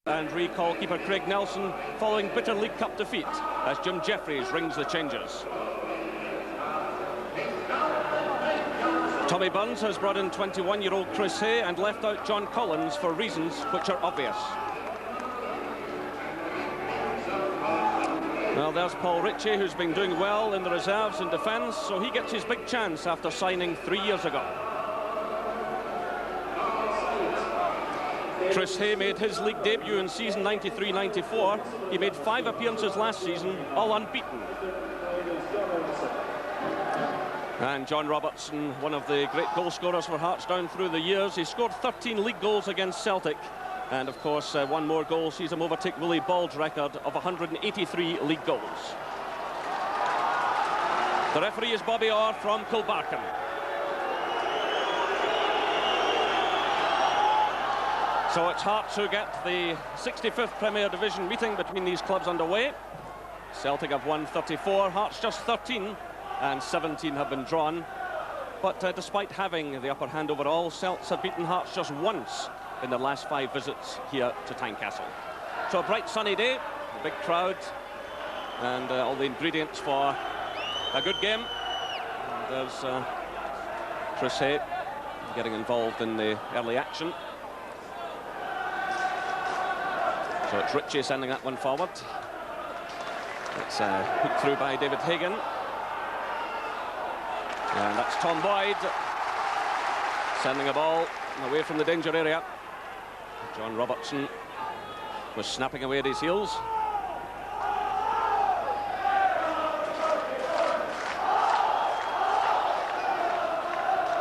And recall keeper Craig Nelson following bitter League Cup defeat as Jim Jeffries rings the changes. Tommy Burns has brought in 21-year-old Chris Hay and left out John Collins for reasons which are obvious. Well, there's Paul Ritchie, who's been doing well in the reserves in defence, so he gets his big chance after signing 3 years ago. Chris Hay made his league debut in season 93-94. He made 5 appearances last season, all unbeaten. And John Robertson, one of the great goal scorers for Hearts down through the years. He scored 13 league goals against Celtic. And, of course, one more goal sees him overtake Willie Bald's record of 183 league goals. The referee is Bobby Orr from Kilbarchan. So it's Hearts who get the 65th Premier Division meeting between these clubs underway. Celtic have won 34, Hearts just 13, and 17 have been drawn. But despite having the upper hand overall, Celts have beaten Hearts just once in their last 5 visits here to Tynecastle. So a bright sunny day, a big crowd, and all the ingredients for a good game. And there's Chris Hay getting involved in the early action. So it's Ritchie sending that one forward. It's hooked through by David Hagan. And that's Tom Boyd sending a ball away from the danger area. John Robertson was snapping away at his heels.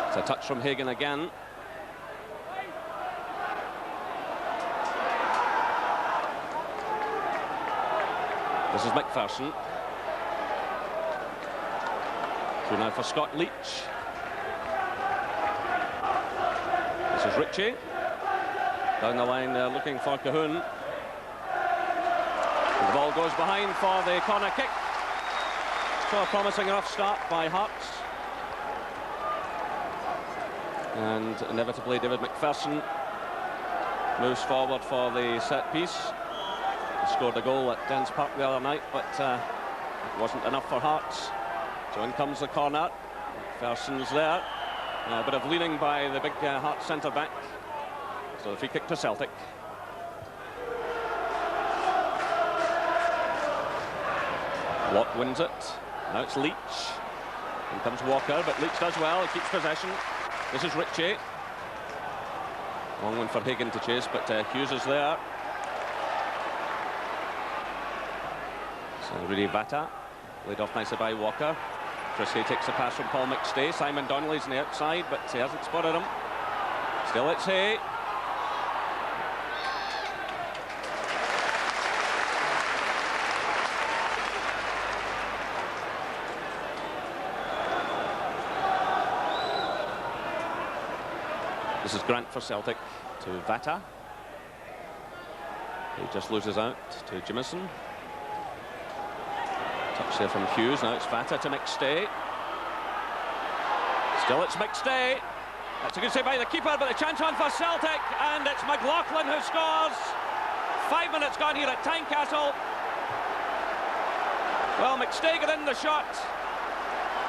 It's a touch from Hagan again. This is McPherson. Through now for Scott Leach. This is Ritchie. Down the line there looking for Cahoon. And the ball goes behind for the corner kick. So a promising enough start by Hearts. And inevitably David McPherson moves forward for the set piece. He scored a goal at Dens Park the other night, but it wasn't enough for Hearts. So in comes the corner. McPherson's there. A bit of leaning by the big Hearts centre-back. So the free kick to Celtic. Watt wins it. Now it's Leach. In comes Walker, but Leach does well. He keeps possession. This is Ritchie. Long one for Hagan to chase, but Hughes is there. So Rudy Vata, laid off nicely by Walker. Chris Hay takes the pass from Paul McStay. Simon Donnelly's on the outside, but he hasn't spotted him. Still it's Hay. This is Grant for Celtic to Vata. He just loses out to Jimison. Touch there from Hughes. Now it's Vata to McStay. Still it's McStay. That's a good save by the keeper, but the chance on for Celtic, and it's McLaughlin who scores. 5 minutes gone here at Tynecastle. Well, McStay got in the shot.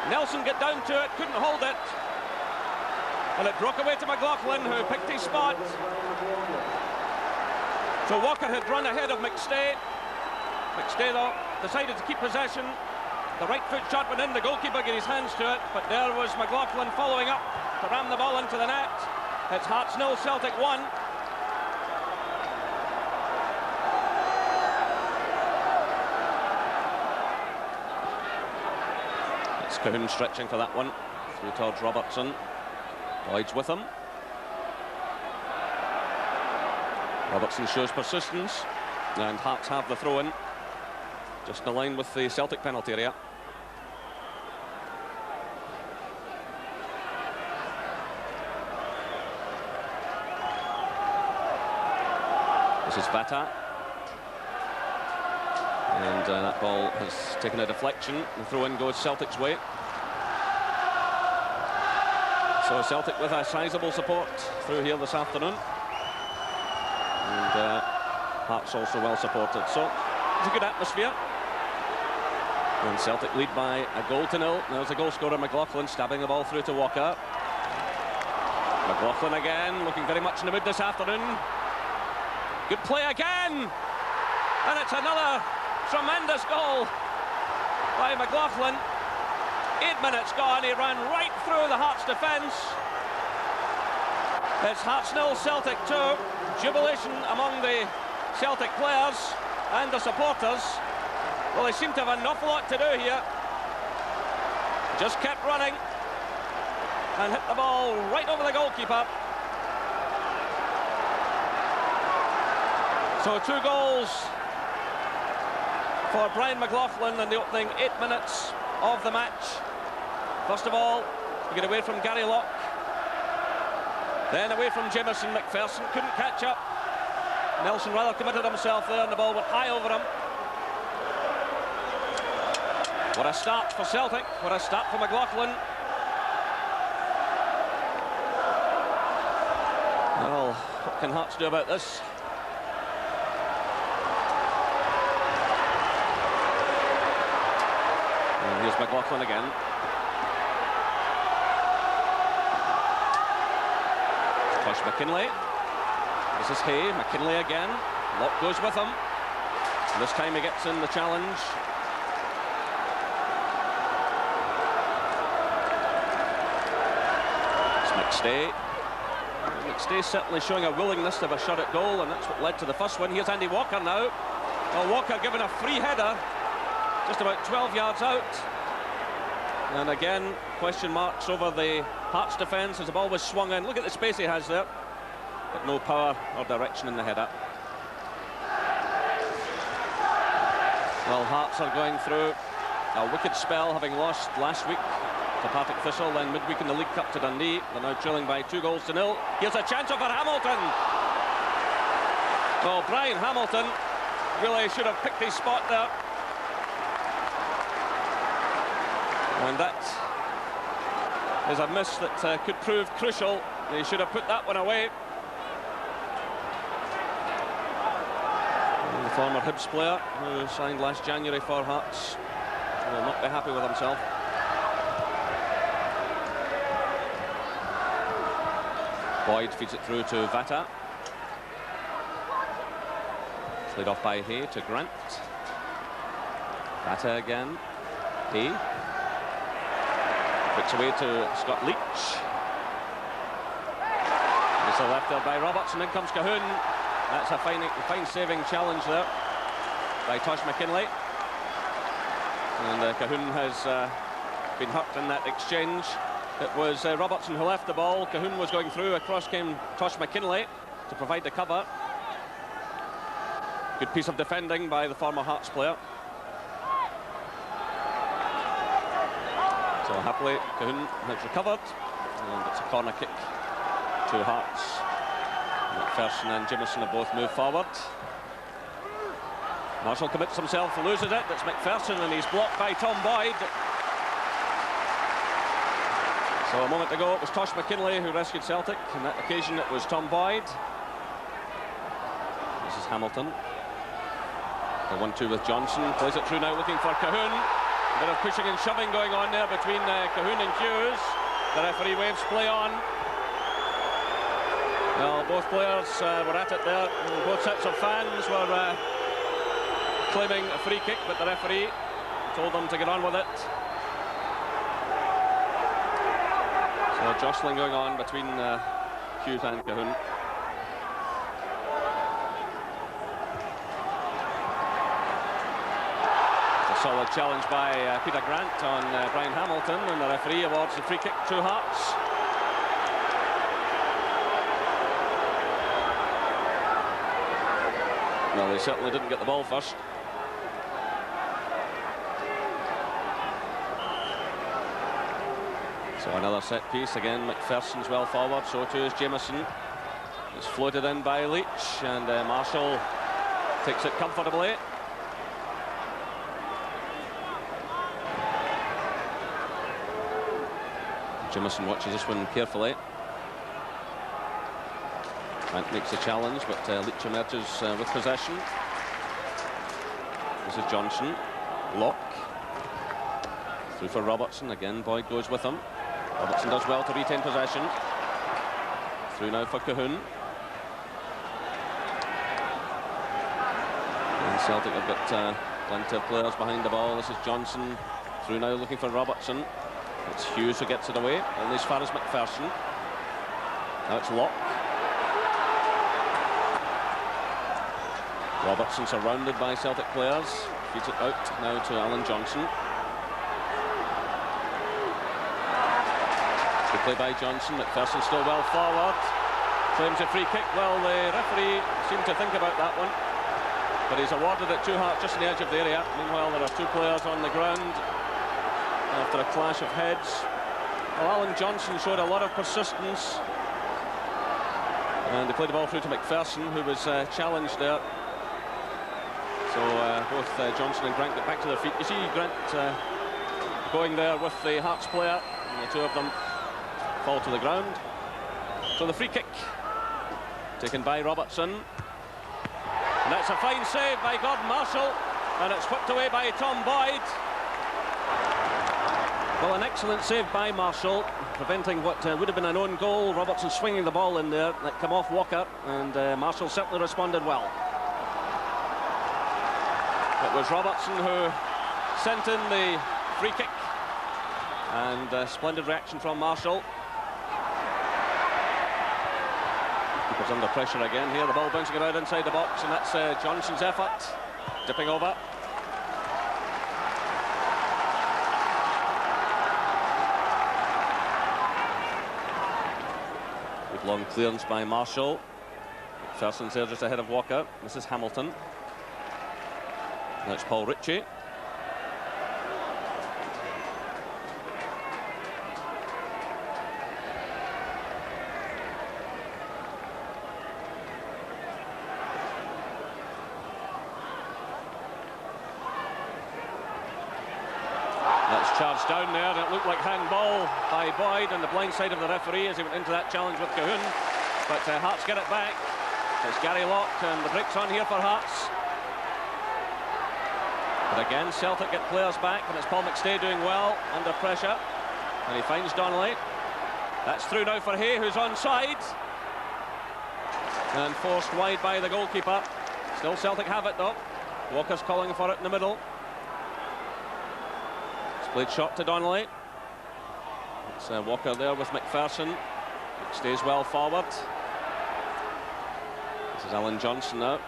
Nelson got down to it, couldn't hold it. And it broke away to McLaughlin, who picked his spot. So Walker had run ahead of McStay. McStay, though, decided to keep possession. The right foot shot went in, the goalkeeper got his hands to it, but there was McLaughlin following up to ram the ball into the net. It's Hearts 0, Celtic 1. It's Cahoon stretching for that one, through towards Robertson. Boyd's with him. Robertson shows persistence, and Hearts have the throw-in. Just in line with the Celtic penalty area. This is Vata. And that ball has taken a deflection. The throw-in goes Celtic's way. So Celtic with a sizable support through here this afternoon. And Hearts also well supported, so it's a good atmosphere. And Celtic lead by a goal to nil. There's the goal scorer McLaughlin stabbing the ball through to Walker. McLaughlin again, looking very much in the mood this afternoon. Good play again, and it's another tremendous goal by McLaughlin. 8 minutes gone, he ran right through the Hearts defence. It's Hearts 0, Celtic 2. Jubilation among the Celtic players and the supporters. Well, they seem to have an awful lot to do here. Just kept running and hit the ball right over the goalkeeper. So 2 goals for Brian McLaughlin in the opening 8 minutes of the match. First of all, we get away from Gary Locke. Then away from Jameson. McPherson couldn't catch up. Nelson rather committed himself there and the ball went high over him. What a start for Celtic. What a start for McLaughlin. Well, what can Hearts do about this? And here's McLaughlin again. Tosh McKinlay. This is Hay. McKinlay again. Locke goes with him. And this time he gets in the challenge. It's McStay. McStay certainly showing a willingness to have a shot at goal, and that's what led to the first one. Here's Andy Walker now. Well, Walker given a free header just about 12 yards out. And again, question marks over the Hearts defence as the ball was swung in. Look at the space he has there, but no power or direction in the header. Well, Hearts are going through a wicked spell, having lost last week to Partick Thistle, then midweek in the League Cup to Dundee. They're now trailing by 2 goals to nil. Here's a chance for Hamilton. Well, Brian Hamilton really should have picked his spot there. And that is a miss that could prove crucial. He should have put that one away. And the former Hibs player who signed last January for Hearts will not be happy with himself. Boyd feeds it through to Vata. Played off by Hay to Grant. Vata again. Hay. Flicks away to Scott Leach. It's a left there by Robertson. In comes Cahoon. That's a fine saving challenge there by Tosh McKinlay. And Cahoon has been hurt in that exchange. It was Robertson who left the ball. Cahoon was going through. Across came Tosh McKinlay to provide the cover. Good piece of defending by the former Hearts player. So happily, Cahoon has recovered, and it's a corner kick to Hearts. McPherson and Jameson have both moved forward. Marshall commits himself, loses it. It's McPherson, and he's blocked by Tom Boyd. So a moment ago, it was Tosh McKinlay who rescued Celtic. On that occasion, it was Tom Boyd. This is Hamilton. The 1-2 with Johnson. Plays it through now, looking for Cahoon. A bit of pushing and shoving going on there between Cahoon and Hughes. The referee waves play on. Well, both players were at it there. Both sets of fans were claiming a free kick, but the referee told them to get on with it. So jostling going on between Hughes and Cahoon. Solid challenge by Peter Grant on Brian Hamilton, and the referee awards the free kick to Hearts. Well, they certainly didn't get the ball first. So another set piece again. McPherson's well forward, so too is Jameson. It's floated in by Leach, and Marshall takes it comfortably. Jameson watches this one carefully. Grant makes the challenge, but Leach emerges with possession. This is Johnson. Locke. Through for Robertson. Again, Boyd goes with him. Robertson does well to retain possession. Through now for Cahoon. And Celtic have got plenty of players behind the ball. This is Johnson. Through now looking for Robertson. It's Hughes who gets it away. And as far as McPherson. Now it's Locke. Robertson surrounded by Celtic players. Feeds it out now to Alan Johnson. Good play by Johnson. McPherson still well forward. Claims a free kick. Well, the referee seemed to think about that one, but he's awarded it to Hart just on the edge of the area. Meanwhile, there are two players on the ground after a clash of heads. Well, Alan Johnson showed a lot of persistence, and they played the ball through to McPherson, who was challenged there. So both Johnson and Grant get back to their feet. You see Grant going there with the Hearts player, and the two of them fall to the ground. So the free kick taken by Robertson, and that's a fine save by Gordon Marshall, and it's whipped away by Tom Boyd. Well, an excellent save by Marshall, preventing what would have been an own goal. Robertson swinging the ball in there, that came off Walker, and Marshall certainly responded well. It was Robertson who sent in the free kick, and splendid reaction from Marshall. Keeper's under pressure again here. The ball bouncing about inside the box, and that's Johnson's effort, dipping over. Good long clearance by Marshall. McPherson's there just ahead of Walker. This is Hamilton. That's Paul Ritchie. That's charged down there, and it looked like handball by Boyd on the blind side of the referee as he went into that challenge with Cahoon. But Hearts get it back. It's Gary Locke, and the break's on here for Hearts. But again, Celtic get players back, and it's Paul McStay doing well under pressure. And he finds Donnelly. That's through now for Hay, who's onside. And forced wide by the goalkeeper. Still Celtic have it, though. Walker's calling for it in the middle. It's played short to Donnelly. It's Walker there with McPherson. Stays well forward. This is Alan Johnson now.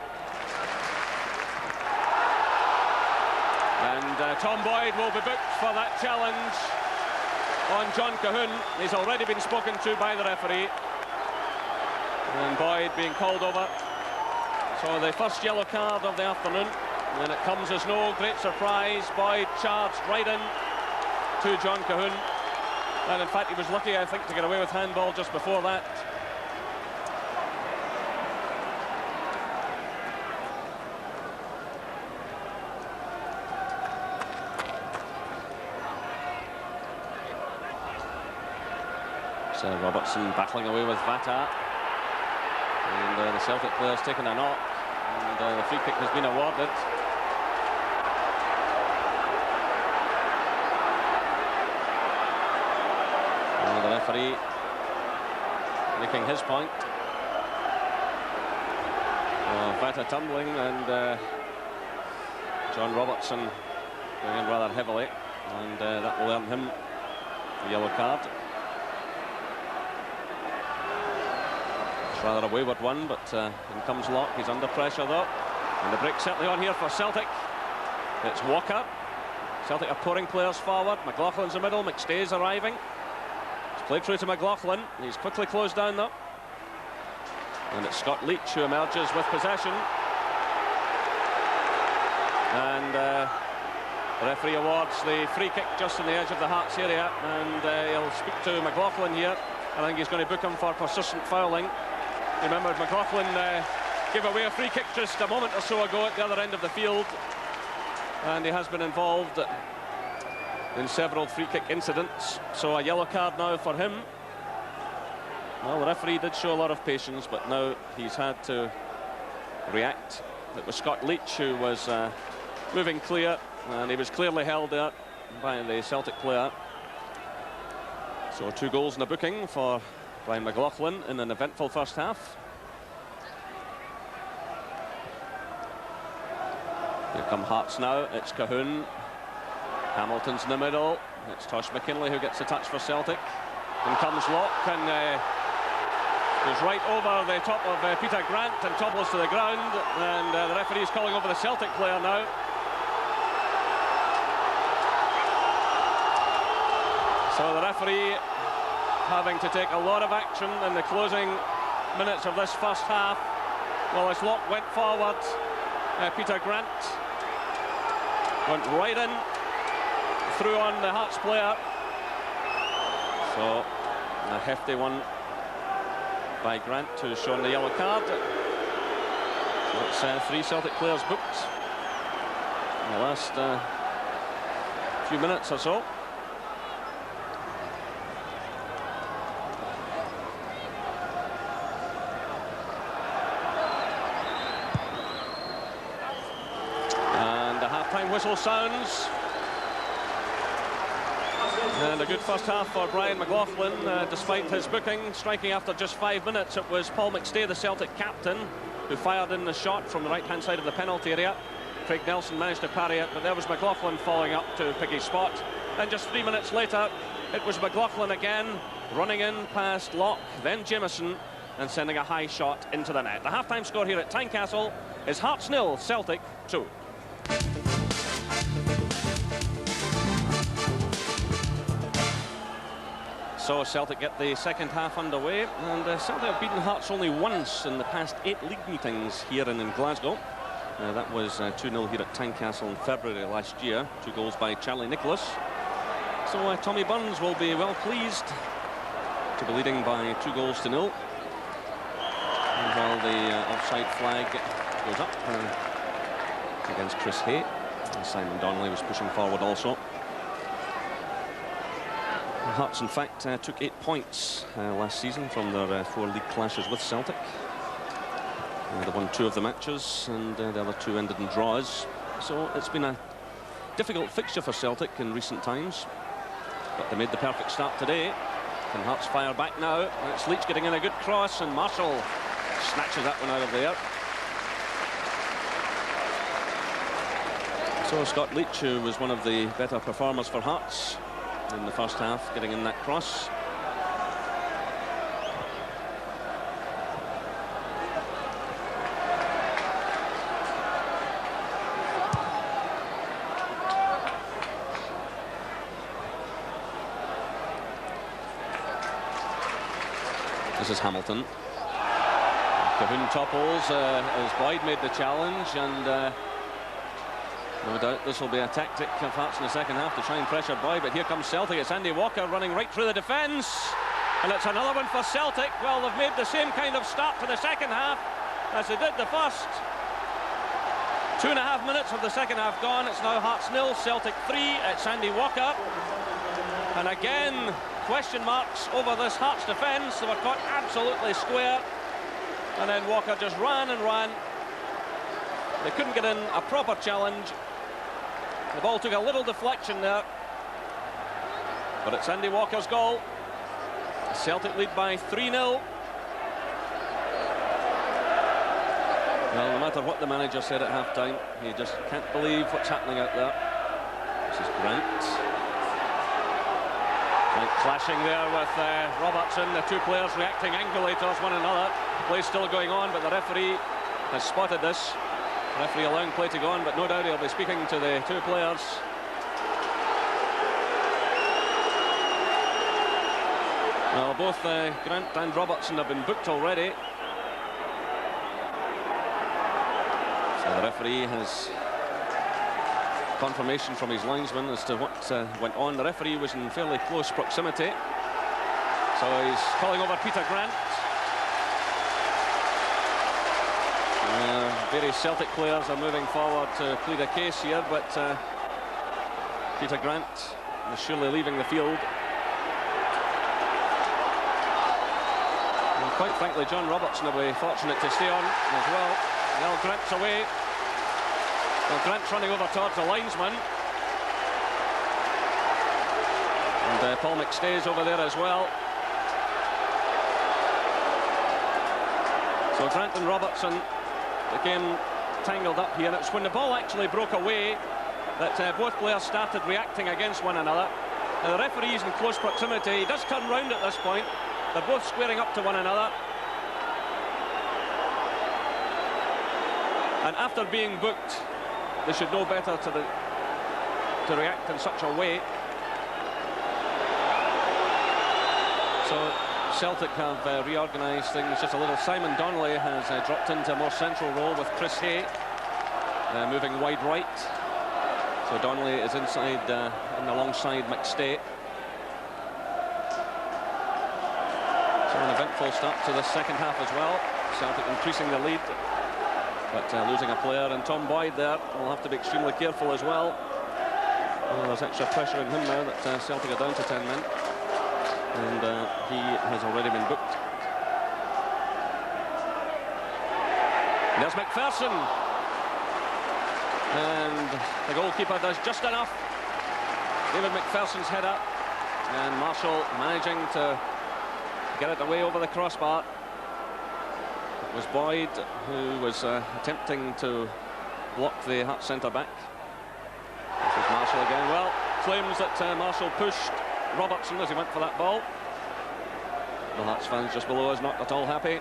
And Tom Boyd will be booked for that challenge on John Cahoon. He's already been spoken to by the referee. And Boyd being called over. So the first yellow card of the afternoon. And it comes as no great surprise. Boyd charged right in to John Cahoon. And in fact, he was lucky, I think, to get away with handball just before that. So Robertson battling away with Vata. And the Celtic player's taken a knock. And the free kick has been awarded. And the referee making his point. Vata tumbling, and John Robertson going in rather heavily. And that will earn him the yellow card. Rather a wayward one, but in comes Locke. He's under pressure though, and the break certainly on here for Celtic. It's Walker. Celtic are pouring players forward. McLaughlin's in the middle. McStay's arriving. It's played through to McLaughlin. He's quickly closed down though, and it's Scott Leach who emerges with possession. And the referee awards the free kick just on the edge of the Hearts area, and he'll speak to McLaughlin here. I think he's going to book him for persistent fouling. Remember, McLaughlin gave away a free kick just a moment or so ago at the other end of the field, and he has been involved in several free kick incidents. So a yellow card now for him. Well, the referee did show a lot of patience, but now he's had to react. It was Scott Leach who was moving clear, and he was clearly held there by the Celtic player. So 2 goals in the booking for Brian McLaughlin in an eventful first half. Here come Hearts now. It's Cahoon. Hamilton's in the middle. It's Tosh McKinley who gets the touch for Celtic. In comes Locke and goes right over the top of Peter Grant and topples to the ground. And the referee is calling over the Celtic player now. So the referee having to take a lot of action in the closing minutes of this first half. Well, as Locke went forward, Peter Grant went right in, through on the Hearts player. So a hefty one by Grant, who's shown the yellow card. So it's 3 Celtic players booked in the last few minutes or so. Whistle sounds, and a good first half for Brian McLaughlin, despite his booking. Striking after just 5 minutes, it was Paul McStay, the Celtic captain, who fired in the shot from the right-hand side of the penalty area. Craig Nelson managed to parry it, but there was McLaughlin falling up to pick his spot. And just 3 minutes later, it was McLaughlin again, running in past Locke, then Jameson, and sending a high shot into the net. The half-time score here at Tynecastle is Hearts 0, Celtic 2. So Celtic get the second half underway, and Celtic have beaten Hearts only once in the past 8 league meetings here in Glasgow. That was 2-0 here at Tynecastle in February last year, 2 goals by Charlie Nicholas. So Tommy Burns will be well pleased to be leading by 2 goals to 0. And while the offside flag goes up against Chris Hay, and Simon Donnelly was pushing forward also. Hearts, in fact, took 8 points last season from their 4 league clashes with Celtic. They won 2 of the matches, and the other 2 ended in draws. So it's been a difficult fixture for Celtic in recent times, but they made the perfect start today. Can Hearts fire back now? And it's Leach getting in a good cross, and Marshall snatches that one out of there. So Scott Leach, who was one of the better performers for Hearts in the first half, getting in that cross. This is Hamilton. Cahoon topples as Boyd made the challenge, and no doubt this will be a tactic of Hearts in the second half to try and pressure Boyd. But here comes Celtic. It's Andy Walker running right through the defence, and it's another one for Celtic. Well, they've made the same kind of start to the second half as they did the first. 2.5 minutes of the second half gone. It's now Hearts 0, Celtic 3. It's Andy Walker, and again question marks over this Hearts defence. They were caught absolutely square, and then Walker just ran and ran. They couldn't get in a proper challenge. The ball took a little deflection there, but it's Andy Walker's goal. Celtic lead by 3-0. Well, no matter what the manager said at half-time, he just can't believe what's happening out there. This is Grant. Grant clashing there with Robertson, the 2 players reacting angrily towards one another. The play's still going on, but the referee has spotted this. The referee allowing play to go on, but no doubt he'll be speaking to the 2 players. Well, both Grant and Robertson have been booked already. So the referee has confirmation from his linesman as to what went on. The referee was in fairly close proximity, so he's calling over Peter Grant. Various Celtic players are moving forward to plead a case here, but Peter Grant is surely leaving the field. quite frankly, John Robertson will be fortunate to stay on as well. Well, Grant's away. Well, Grant's running over towards the linesman. And Paul McStay's over there as well. So Grant and Robertson again tangled up here. It's when the ball actually broke away that both players started reacting against one another. The referee's in close proximity. He does turn round at this point. They're both squaring up to one another. And after being booked, they should know better to react in such a way. So Celtic have reorganised things just a little. Simon Donnelly has dropped into a more central role with Chris Hay moving wide right. So Donnelly is inside and alongside McStay. So an eventful start to the second half as well. Celtic increasing the lead, but losing a player, and Tom Boyd there will have to be extremely careful as well. There's extra pressure on him now that Celtic are down to 10 men. And he has already been booked. And there's McPherson. And the goalkeeper does just enough. David McPherson's header. And Marshall managing to get it away over the crossbar. It was Boyd who was attempting to block the Hearts centre-back. This is Marshall again. Well, claims that Marshall pushed Robertson as he went for that ball. The Hearts fans just below us not at all happy.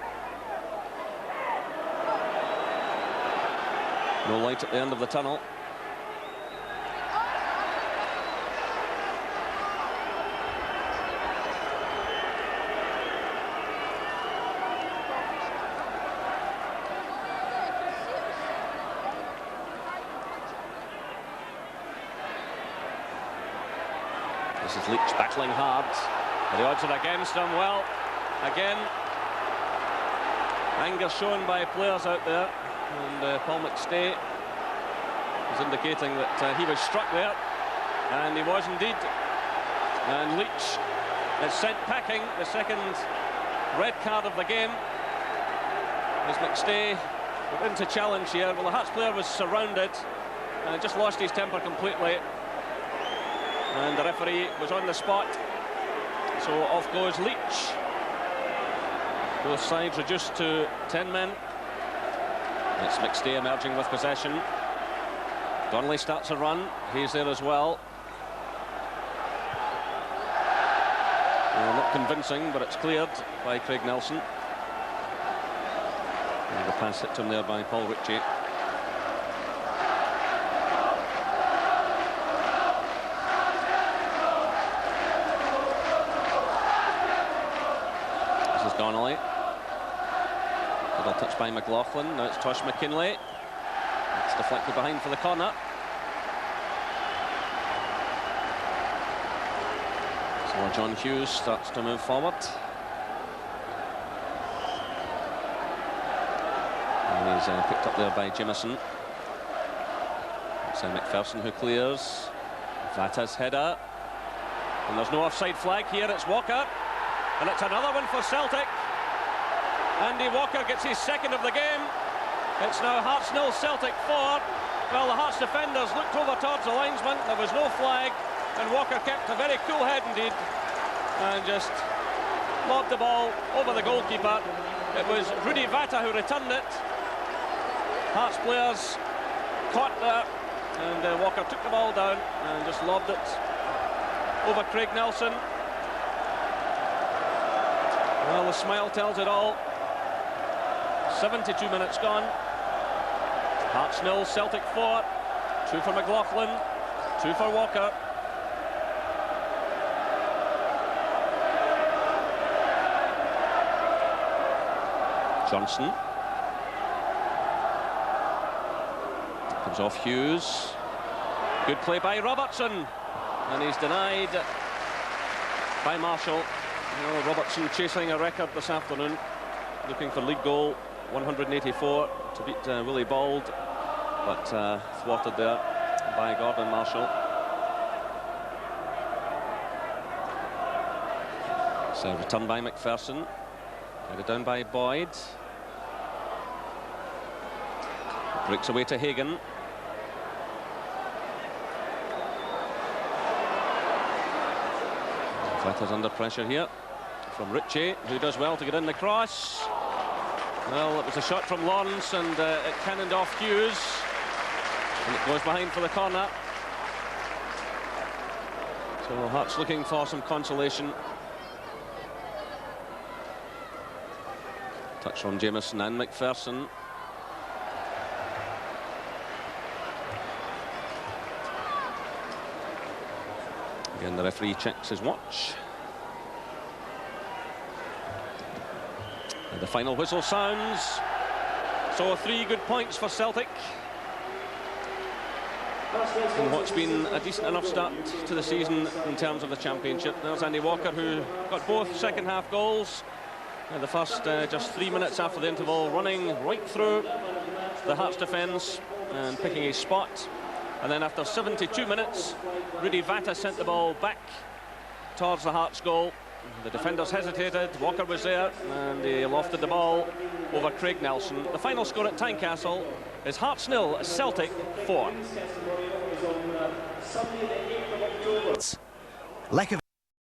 No light at the end of the tunnel. This is Leach battling hard. The odds are against him. Well, again, anger shown by players out there. And Paul McStay is indicating that he was struck there. And he was indeed. And Leach is sent packing, the second red card of the game. As McStay went into challenge here. Well, the Hearts player was surrounded and just lost his temper completely. And the referee was on the spot. So off goes Leach. Both sides reduced to 10 men. It's McStay emerging with possession. Donnelly starts a run. He's there as well. Well, not convincing, but it's cleared by Craig Nelson. And the pass hit to him there by Paul Ritchie. Donnelly. Little touch by McLaughlin. Now it's Tosh McKinlay. It's deflected behind for the corner. So John Hughes starts to move forward. And he's picked up there by Jimison. It's McPherson who clears. Vata's header. And there's no offside flag here. It's Walker. And it's another one for Celtic. Andy Walker gets his second of the game. It's now Hearts 0, Celtic 4. Well, the Hearts defenders looked over towards the linesman. There was no flag. And Walker kept a very cool head indeed. And just lobbed the ball over the goalkeeper. It was Rudy Vata who returned it. Hearts players caught there. And Walker took the ball down and just lobbed it over Craig Nelson. Well, the smile tells it all. 72 minutes gone. Hearts 0, Celtic 4. 2 for McLaughlin, 2 for Walker. Johnson. Comes off Hughes. Good play by Robertson. And he's denied by Marshall. Well, Robertson chasing a record this afternoon, looking for league goal 184 to beat Willie Bald, but thwarted there by Gordon Marshall. So returned by McPherson. Headed down by Boyd. Breaks away to Hagan. Vetta's under pressure here from Ritchie, who does well to get in the cross. Well, it was a shot from Lawrence, and it cannoned off Hughes, and it goes behind for the corner. So Hearts looking for some consolation. Touch from Jameson and McPherson. Again, the referee checks his watch. And the final whistle sounds. So 3 good points for Celtic in what's been a decent enough start to the season in terms of the championship. There's Andy Walker, who got both second half goals. The first just 3 minutes after the interval, running right through the Hearts defence and picking a spot. And then after 72 minutes, Rudy Vata sent the ball back towards the Hearts goal. The defenders hesitated, Walker was there, and he lofted the ball over Craig Nelson. The final score at Tynecastle is Hearts 0, Celtic 4.